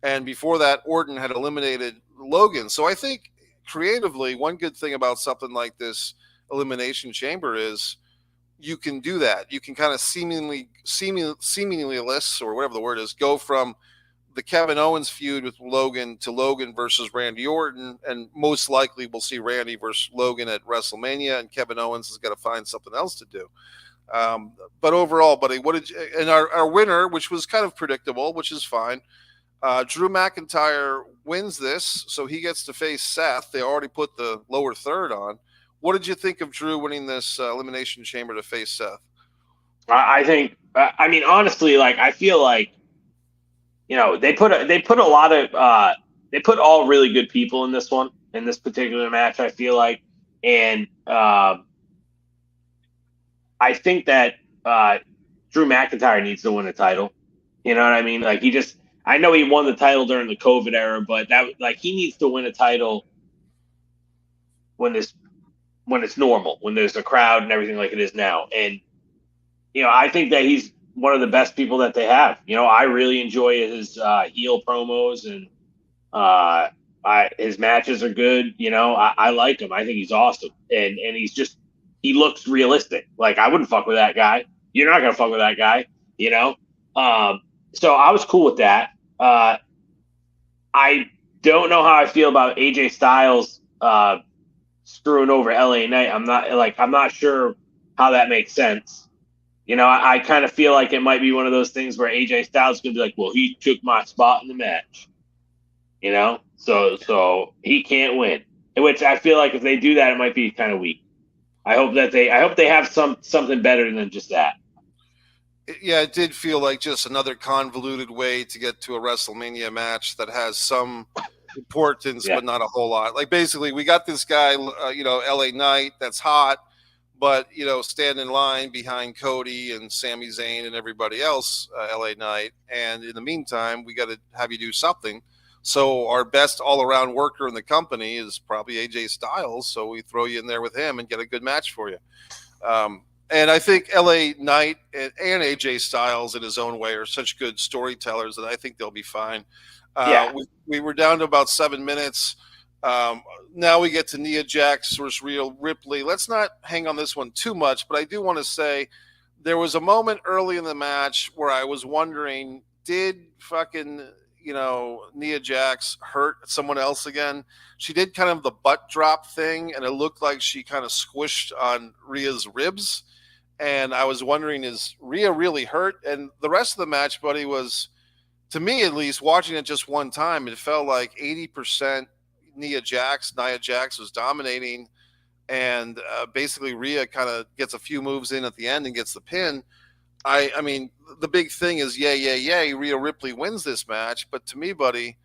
And before that, Orton had eliminated Logan. So I think creatively, one good thing about something like this elimination chamber is you can do that. You can kind of seemingly less, or whatever the word is, go from the Kevin Owens feud with Logan to Logan versus Randy Orton, and most likely we'll see Randy versus Logan at WrestleMania, and Kevin Owens has got to find something else to do. But overall, buddy, and our winner, which was kind of predictable, which is fine. Drew McIntyre wins this, so he gets to face Seth. They already put the lower third on. What did you think of Drew winning this elimination chamber to face Seth? I think, I mean, honestly, like, I feel like, they put a lot of they put all really good people in this particular match, I feel like. And I think that Drew McIntyre needs to win a title. You know what I mean? Like, I know he won the title during the COVID era, but he needs to win a title when it's normal, when there's a crowd and everything like it is now. And, I think that he's one of the best people that they have. I really enjoy his heel promos, and his matches are good. I like him. I think he's awesome. And he looks realistic. Like, I wouldn't fuck with that guy. You're not going to fuck with that guy, So I was cool with that. I don't know how I feel about AJ Styles screwing over LA Knight. I'm not sure how that makes sense. I kind of feel like it might be one of those things where AJ Styles is going to be like, well, he took my spot in the match. So he can't win. Which I feel like if they do that, it might be kind of weak. I hope they have something better than just that. Yeah, it did feel like just another convoluted way to get to a WrestleMania match that has some importance, but not a whole lot. Like, basically, we got this guy, LA Knight, that's hot, but, stand in line behind Cody and Sami Zayn and everybody else, LA Knight. And in the meantime, we got to have you do something. So our best all-around worker in the company is probably AJ Styles. So we throw you in there with him and get a good match for you. And I think LA Knight and AJ Styles in his own way are such good storytellers that I think they'll be fine. We were down to about 7 minutes. Now we get to Nia Jax versus Rhea Ripley. Let's not hang on this one too much, but I do want to say there was a moment early in the match where I was wondering, did fucking, Nia Jax hurt someone else again? She did kind of the butt drop thing, and it looked like she kind of squished on Rhea's ribs. And I was wondering, is Rhea really hurt? And the rest of the match, buddy, was, to me at least, watching it just one time, it felt like 80% Nia Jax was dominating, and basically Rhea kind of gets a few moves in at the end and gets the pin. I mean, the big thing is, yay, Rhea Ripley wins this match, but to me, buddy,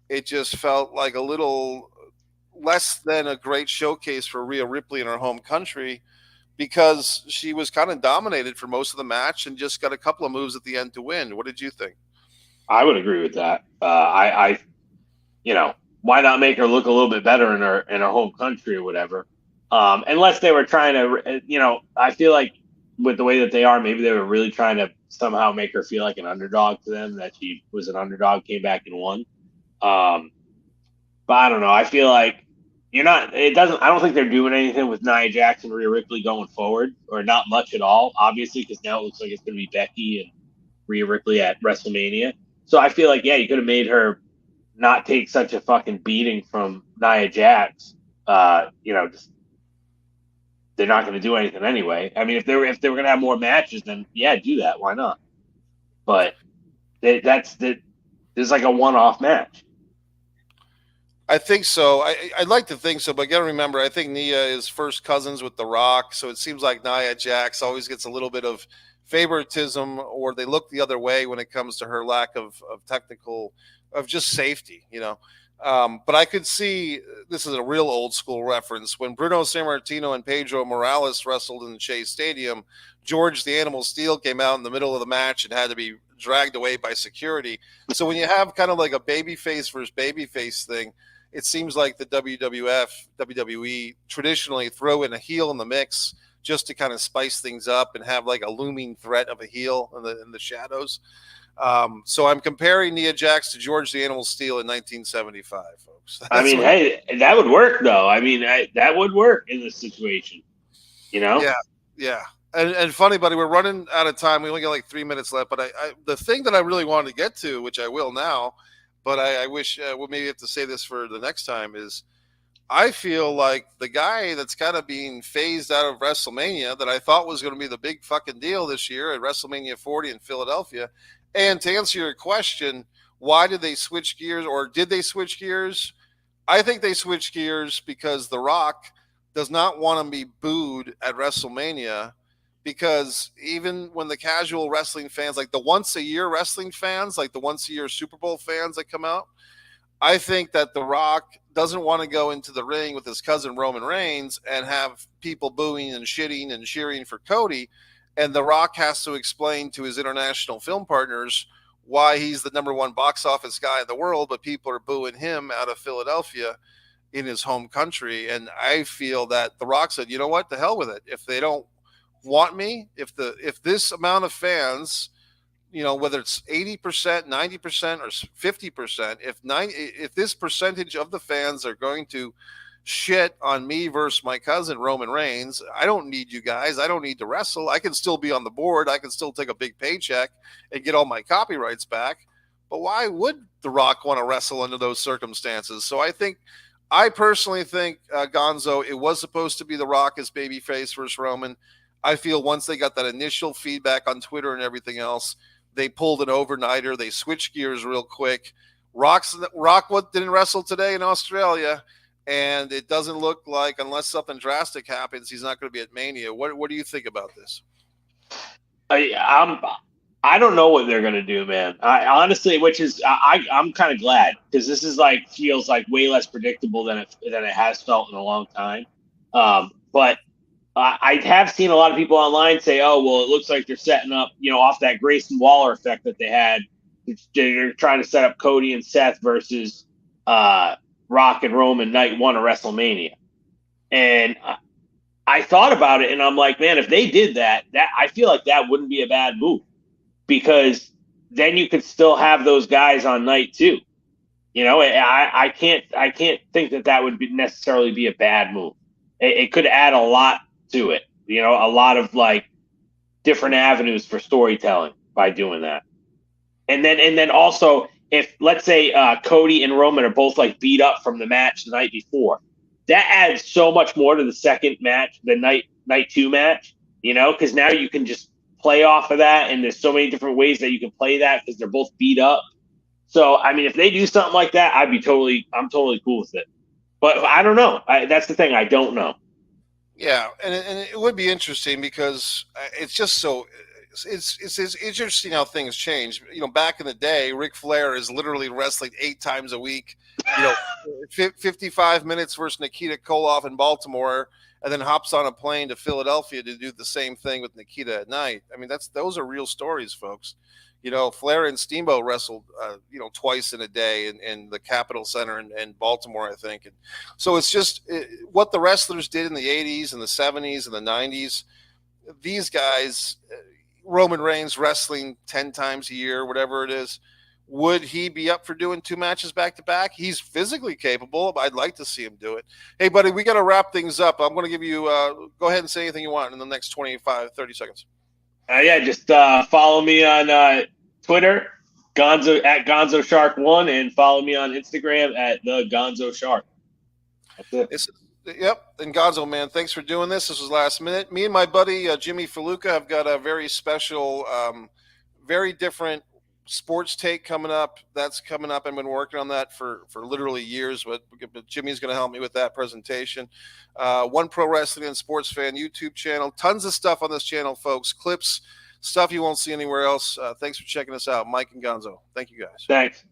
it just felt like a little less than a great showcase for Rhea Ripley in her home country, because she was kind of dominated for most of the match and just got a couple of moves at the end to win. What did you think? I would agree with that. Why not make her look a little bit better in her home country or whatever? Unless they were trying to, I feel like with the way that they are, maybe they were really trying to somehow make her feel like an underdog to them, that she was an underdog, came back and won. But I don't know. I feel like I don't think they're doing anything with Nia Jax and Rhea Ripley going forward, or not much at all, obviously, because now it looks like it's going to be Becky and Rhea Ripley at WrestleMania. So I feel like, you could have made her not take such a fucking beating from Nia Jax. Just, they're not going to do anything anyway. I mean, if they were going to have more matches, then do that. Why not? But there's like a one-off match. I think so. I'd like to think so, but you got to remember, I think Nia is first cousins with The Rock, so it seems like Nia Jax always gets a little bit of favoritism, or they look the other way when it comes to her lack of technical, of just safety, you know. But I could see this is a real old school reference when Bruno Sammartino and Pedro Morales wrestled in the Chase Stadium. George the Animal Steel came out in the middle of the match and had to be dragged away by security. So when you have kind of like a babyface versus babyface thing, it seems like the WWE traditionally throw in a heel in the mix just to kind of spice things up and have like a looming threat of a heel in the shadows. So I'm comparing Nia Jax to George the Animal Steel in 1975, folks. I mean, hey, that would work though. I mean, that would work in this situation, you know? Yeah, yeah. And funny, buddy, we're running out of time. We only got like 3 minutes left. But the thing that I really wanted to get to, which I will now, but I wish we'll maybe have to say this for the next time, is I feel like the guy that's kind of being phased out of WrestleMania that I thought was going to be the big fucking deal this year at WrestleMania 40 in Philadelphia. And to answer your question, why did they switch gears, or did they switch gears? I think they switched gears because The Rock does not want to be booed at WrestleMania, because even when the casual wrestling fans, like the once a year wrestling fans, like the once a year Super Bowl fans that come out, I think that The Rock doesn't want to go into the ring with his cousin Roman Reigns and have people booing and shitting and cheering for Cody. And The Rock has to explain to his international film partners why he's the number one box office guy in the world, but people are booing him out of Philadelphia in his home country. And I feel that The Rock said, you know what, the hell with it. If they don't want me, if this amount of fans, you know, whether it's 80%, 90%, or 50%, if this percentage of the fans are going to shit on me versus my cousin Roman Reigns, I don't need you guys. I don't need to wrestle. I can still be on the board. I can still take a big paycheck and get all my copyrights back. But why would The Rock want to wrestle under those circumstances? So I personally think, Gonzo, it was supposed to be The Rock as babyface versus Roman. I feel once they got that initial feedback on Twitter and everything else, they pulled an overnighter. They switched gears real quick. Rock didn't wrestle today in Australia, and it doesn't look like, unless something drastic happens, he's not going to be at Mania. What do you think about this? I don't know what they're gonna do, man. I honestly, I'm kind of glad, because this is feels like way less predictable than it has felt in a long time. But I have seen a lot of people online say, "Oh, well, it looks like they're setting up, off that Grayson Waller effect that they had. They're trying to set up Cody and Seth versus Rock and Roman night one of WrestleMania." And I thought about it, and I'm like, man, if they did that I feel like that wouldn't be a bad move, because then you could still have those guys on night two. I can't think that would necessarily be a bad move. It could add a lot to it, a lot of different avenues for storytelling by doing that. And then also, if let's say Cody and Roman are both beat up from the match the night before, that adds so much more to the second match, the night two match, because now you can just play off of that, and there's so many different ways that you can play that because they're both beat up. So I mean, if they do something like that, I'm totally cool with it. But I don't know. That's the thing. I don't know. Yeah, and it would be interesting, because it's just so it's interesting how things change. Back in the day, Ric Flair is literally wrestling 8 times a week. 55 minutes versus Nikita Koloff in Baltimore, and then hops on a plane to Philadelphia to do the same thing with Nikita at night. I mean, those are real stories, folks. Flair and Steamboat wrestled, twice in a day in the Capitol Center in Baltimore, I think. And so it's just what the wrestlers did in the 80s and the 70s and the 90s. These guys, Roman Reigns wrestling 10 times a year, whatever it is, would he be up for doing 2 matches back to back? He's physically capable. I'd like to see him do it. Hey, buddy, we got to wrap things up. I'm going to give you, go ahead and say anything you want in the next 25, 30 seconds. Just follow me on Twitter, Gonzo at Gonzo Shark 1, and follow me on Instagram at the Gonzo Shark. That's it. Yep. And Gonzo, man, thanks for doing this. This was last minute. Me and my buddy Jimmy Faluca have got a very special, very different sports take coming up. That's coming up. I've been working on that for literally years, but Jimmy's going to help me with that presentation. One Pro Wrestling and Sports Fan YouTube channel. Tons of stuff on this channel, folks. Clips, stuff you won't see anywhere else. Thanks for checking us out. Mike and Gonzo. Thank you, guys. Thanks.